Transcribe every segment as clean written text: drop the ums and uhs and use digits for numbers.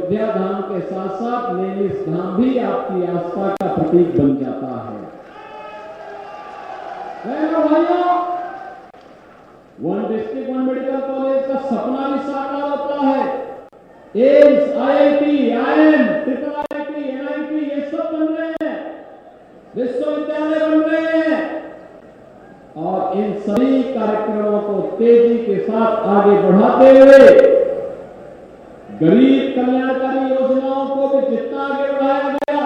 अयोध्या धाम के साथ साथ नैमिष धाम भी आपकी आस्था का प्रतीक बन जाता है। भाइयों, one district one medical college का सपना भी साकार होता है। AIIMS, IIT, IM, triple IT, NIT ये सब बन रहे हैं, विश्वविद्यालय बन रहे हैं और इन सभी कार्यक्रमों को तेजी के साथ आगे बढ़ाते हुए गरीब कल्याणकारी योजनाओं को भी जितना आगे बढ़ाया गया।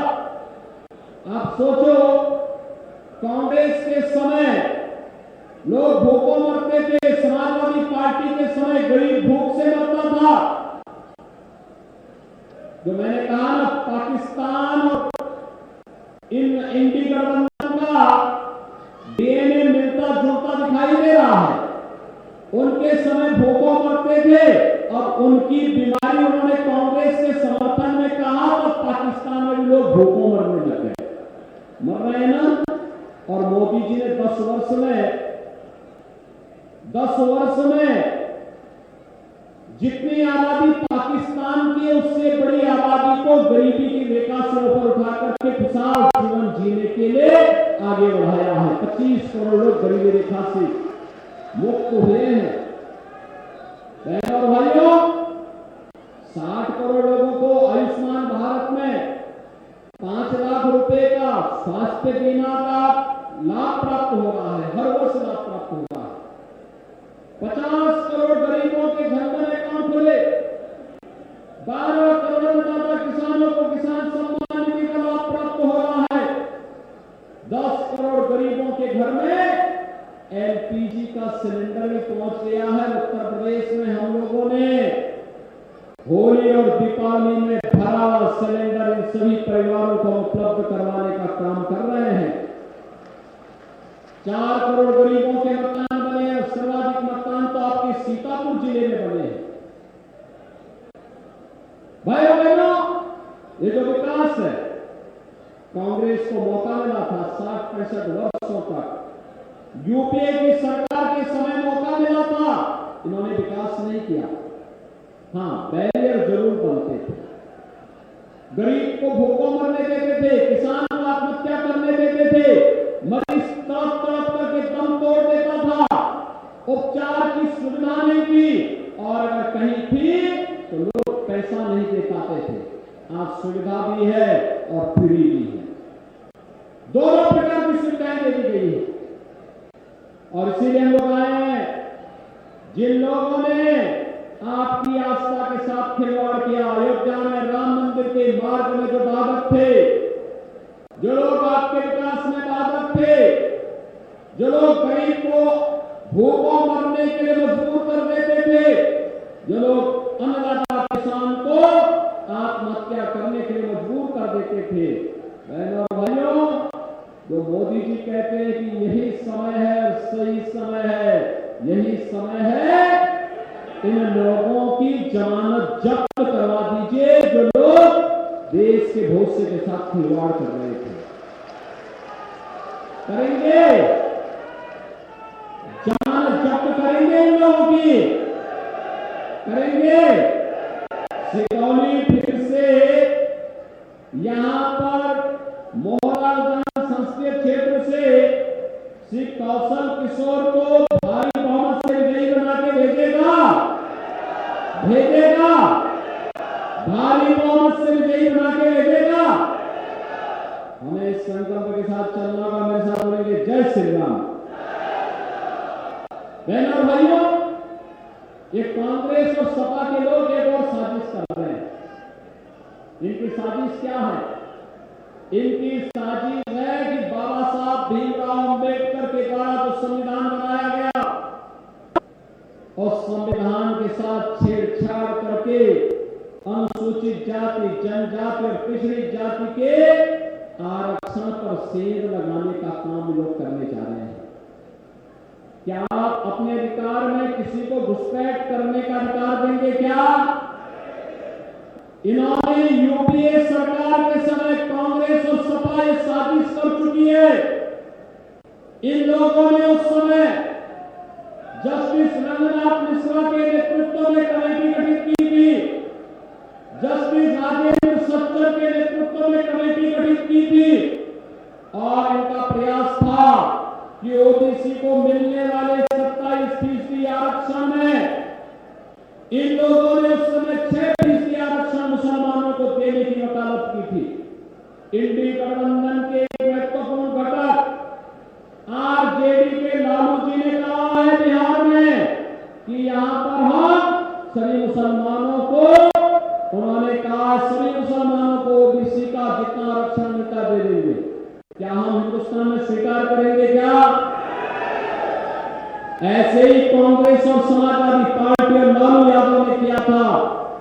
आप सोचो, कांग्रेस के समय लोग भूखों मरते थे, समाजवादी पार्टी के समय गरीब भूख से मरता था। जो मैंने कहा ना, पाकिस्तान और इंडी गठबंधन का डीएनए मिलता जुलता दिखाई दे रहा है। उनके समय भूखों मरते थे और उनकी बीमारी उन्होंने कांग्रेस के समर्थन में कहा तो पाकिस्तान में भी लोग भूखों मरने लगे, मर रहे हैं ना। और मोदी जी ने 10 वर्ष में जितनी आबादी पाकिस्तान की है उससे बड़ी आबादी को गरीबी की रेखा से ऊपर उठा करके खुशहाल जीवन जीने के लिए आगे बढ़ाया है। 25 करोड़ लोग गरीबी रेखा से मुक्त हुए हैं। बहनों और भाइयों, 60 करोड़ लोगों को आयुष्मान भारत में 5 लाख रुपए का स्वास्थ्य बीमा का लाभ प्राप्त हो रहा है, हर वर्ष लाभ प्राप्त हो रहा है। 50 करोड़ गरीबों के घर में अकाउंट खुले, 12 करोड़ ज्यादा किसानों को किसान सम्मान निधि का लाभ प्राप्त हो रहा है। 10 करोड़ गरीबों के घर में एलपीजी का सिलेंडर भी पहुंच गया है। उत्तर प्रदेश में हम लोगों ने होली और दीपावली में भरा सिलेंडर इन सभी परिवारों को उपलब्ध करवाने का काम कर रहे हैं। 4 करोड़ गरीबों के मकान बने हैं। सर्वाधिक मकान तो आपके सीतापुर जिले में बने हैं। भाइयों बहनों, ये जो विकास है, कांग्रेस को मौका मिला था 60-65 वर्षों तक, यूपीए की सरकार के समय मौका मिला था, इन्होंने विकास नहीं किया। हाँ, बैरियर जरूर बनते थे, गरीब को भूखों मरने देते थे, किसान को आत्महत्या करने देते थे, मरीज तड़प तड़प करके दम तोड़ देता था, उपचार की सुविधा नहीं थी और अगर कहीं थी तो लोग पैसा नहीं दे पाते थे। आज सुविधा भी है और फ्री भी है, दोनों प्रकार की सुविधाएं दे दी गई है। और इसीलिए हम लोग आए हैं, जिन लोगों ने आपकी आस्था के साथ खिलवाड़ किया, अयोध्या में राम मंदिर के मार्ग में जो बाधक थे, जो लोग आपके विकास में बाधक थे, जो लोग गरीब को भूखों मरने के लिए मजबूर कर देते थे, जो लोग अन्नदाता किसान को आत्महत्या करने के लिए मजबूर कर देते थे। बहनों और भाइयों, जो मोदी जी कहते हैं कि यही समय है, सही समय है, यही समय है, इन लोगों की जमानत जब्त करवा दीजिए जो लोग देश के भविष्य के साथ खिलवाड़ कर रहे थे। करेंगे, जमानत जब्त करेंगे इन लोगों की, करेंगे। सिकौली फिर से यहां पर मोहराजगंज संसदीय क्षेत्र से श्री कौशल किशोर को भारी बहुमत से विजयी बना के भेजेगा, भारी बहुमत से विजयी बना के भेजेगा। हमें इस संकल्प के साथ चलना होगा। मेरे साथ बोलेंगे जय श्री राम। बहनों और भाइयों, ये कांग्रेस और सपा के लोग एक और साजिश कर रहे हैं। इनकी साजिश क्या है? इनकी साजिश है कि बाबा साहब भीमराव अंबेडकर के द्वारा जो संविधान बनाया गया और संविधान के साथ छेड़छाड़ करके अनुसूचित जाति, जनजाति और पिछड़ी जाति के आरक्षण पर सेंध लगाने का काम लोग करने जा रहे हैं। क्या आप अपने अधिकार में किसी को घुसपैठ करने का अधिकार देंगे? क्या इन्होंने यूपीए सरकार के समय कांग्रेस और सपा ये साजिश कर चुकी है। इन लोगों ने उस समय जस्टिस रंगनाथ मिश्रा के नेतृत्व में कमेटी गठित की थी। जस्टिस मिलने वाले 27% आरक्षण में इन लोगों ने उस समय 6% आरक्षण मुसलमानों को देने की वकालत की थी। इंडी गठबंधन के एक महत्वपूर्ण घटक आरजेडी के लालू जी ने कहा है बिहार में कि यहां पर हम सभी मुसलमानों को, उन्होंने कहा सभी मुसलमानों को ओबीसी का जितना आरक्षण मिलता दे देंगे। क्या हम हिंदुस्तान में स्वीकार करेंगे क्या? ऐसे ही कांग्रेस और समाजवादी पार्टी और लालू यादव ने किया था।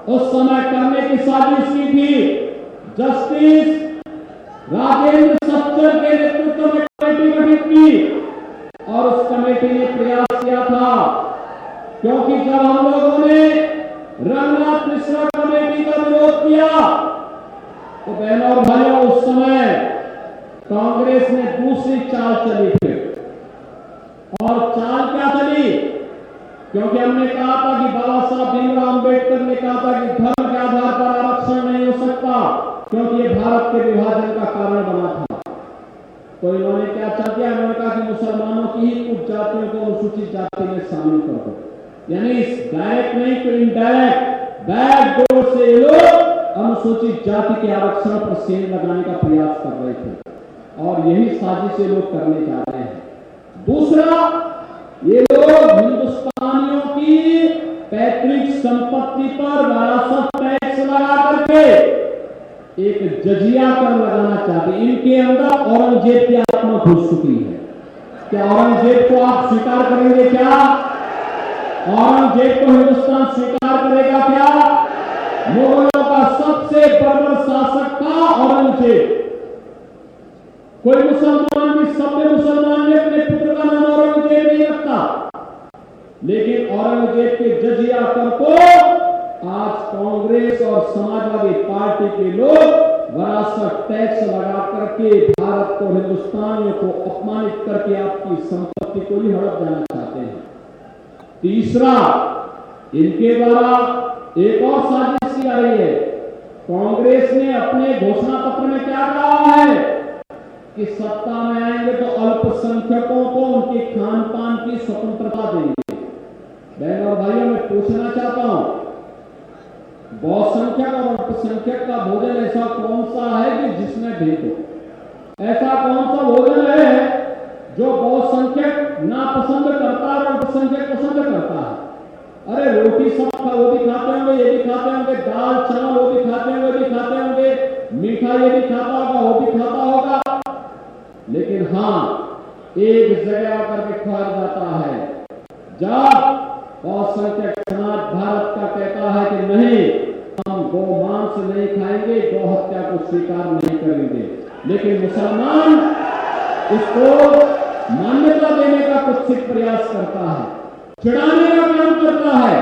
उस समय करने की साजिश की थी। जस्टिस राजेंद्र सच्चर के नेतृत्व में कमेटी गठित की और उस कमेटी ने प्रयास किया था, क्योंकि जब हम लोगों ने रंगनाथ मिश्रा कमेटी का विरोध किया तो बहनों और भाइयों उस समय कांग्रेस ने दूसरी चाल चली थी। और चाल क्या चली? क्योंकि हमने कहा था कि बाबा साहब भीमराव अंबेडकर ने कहा था कि धर्म के आधार पर आरक्षण नहीं हो सकता, क्योंकि ये भारत के विभाजन का कारण बना था। तो इन्होंने क्या चाह किया? इन्होंने कहा कि मुसलमानों की ही कुछ जातियों को अनुसूचित जाति में शामिल कर दो। यानी इस डायरेक्ट नहीं तो इनडायरेक्ट बैकडोर से ये लोग अनुसूचित जाति के आरक्षण पर सेंध लगाने का प्रयास कर रहे थे और यही साजिश लोग करने जा रहे हैं। दूसरा, ये लोग हिंदुस्तानियों की पैतृक संपत्ति पर विरासत टैक्स लगा करके एक जजिया कर लगाना चाहते। इनके अंदर औरंगजेब की आत्मा घुस चुकी है। क्या औरंगजेब को आप स्वीकार करेंगे क्या? औरंगजेब को हिंदुस्तान स्वीकार करेगा क्या? मुगलों का सबसे बर्बर शासक था औरंगजेब। कोई मुसलमान भी, सभ्य मुसलमान भी अपने पुत्र का नाम औरंगजेब नहीं रखता, लेकिन औरंगजेब के जजिया कर को आज कांग्रेस और समाजवादी पार्टी के लोग विरासत टैक्स लगा करके भारत को, हिंदुस्तानियों को अपमानित करके आपकी संपत्ति को ही हड़प जाना चाहते हैं। तीसरा, इनके द्वारा एक और साजिश की जा रही है। कांग्रेस ने अपने घोषणा पत्र में क्या कहा है कि सत्ता में आएंगे तो अल्पसंख्यकों को उनके खान पान की स्वतंत्रता देंगे। बहन और भाइयों, मैं पूछना चाहता हूं, बहुसंख्यक और अल्पसंख्यक का भोजन ऐसा कौन सा है कि जिसमें भेद हो? ऐसा कौन सा भोजन है जो बहुसंख्यक नापसंद करता है और अल्पसंख्यक पसंद करता है? अरे रोटी सब वो भी खाते होंगे, ये भी खाते होंगे, दाल चावल वो भी खाते होंगे, भी खाते होंगे, मीठा ये भी खाता होगा, वो भी खाता होगा, लेकिन हां, एक जगह आकर के खा जाता है जब बहुसंख्यक समाज भारत का कहता है कि नहीं, हम गौ मांस नहीं खाएंगे, गौ हत्या को स्वीकार नहीं करेंगे, लेकिन मुसलमान इसको मान्यता देने का कुत्सित प्रयास करता है, चिढ़ाने का काम करता है।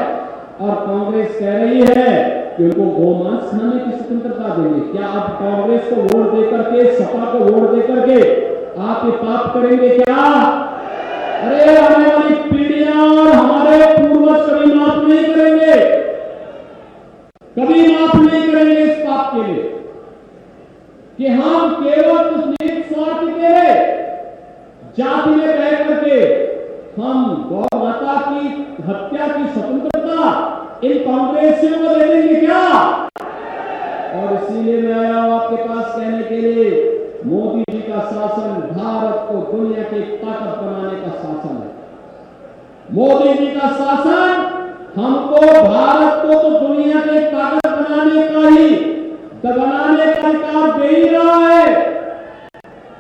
और कांग्रेस कह रही है कि उनको गोमांस खाने की स्वतंत्रता देंगे। क्या आप कांग्रेस को वोट देकर के, सपा को वोट देकर के आप ये पाप करेंगे क्या? अरे आने वाली पीढ़ियां और हमारे पूर्वज कभी माफ नहीं करेंगे, कभी माफ नहीं करेंगे इस पाप के लिए कि हम केवल कुछ निहित स्वार्थ के जाति में रह करके हम गौ माता की हत्या की स्वतंत्रता इन कांग्रेसियों को दे देंगे क्या? और इसीलिए मैं आया हूं आपके पास कहने के लिए, मोदी जी का शासन भारत को दुनिया की ताकत बनाने का शासन है। मोदी जी का शासन हमको, भारत को तो दुनिया की ताकत बनाने का अधिकार दे ही रहा है,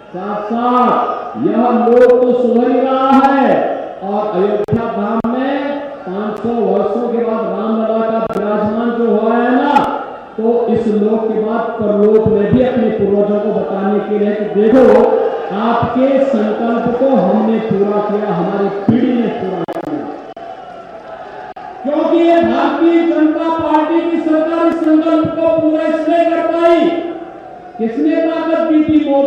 साथ साथ यह लोग तो सुधर ही रहा है। और अयोध्या धाम में 500 वर्षों के बाद रामलला का विराजमान जो हुआ है ना, तो इस लोक के बाद परलोक में भी अपने पूर्वजों को बताने के लिए कि देखो, आपके संकल्प को हमने पूरा किया, हमारी पीढ़ी ने पूरा किया, क्योंकि ये भारतीय जनता पार्टी की सरकार इस संकल्प को पूरा इसलिए कर पाई। किसने ताकत दी थी? मोदी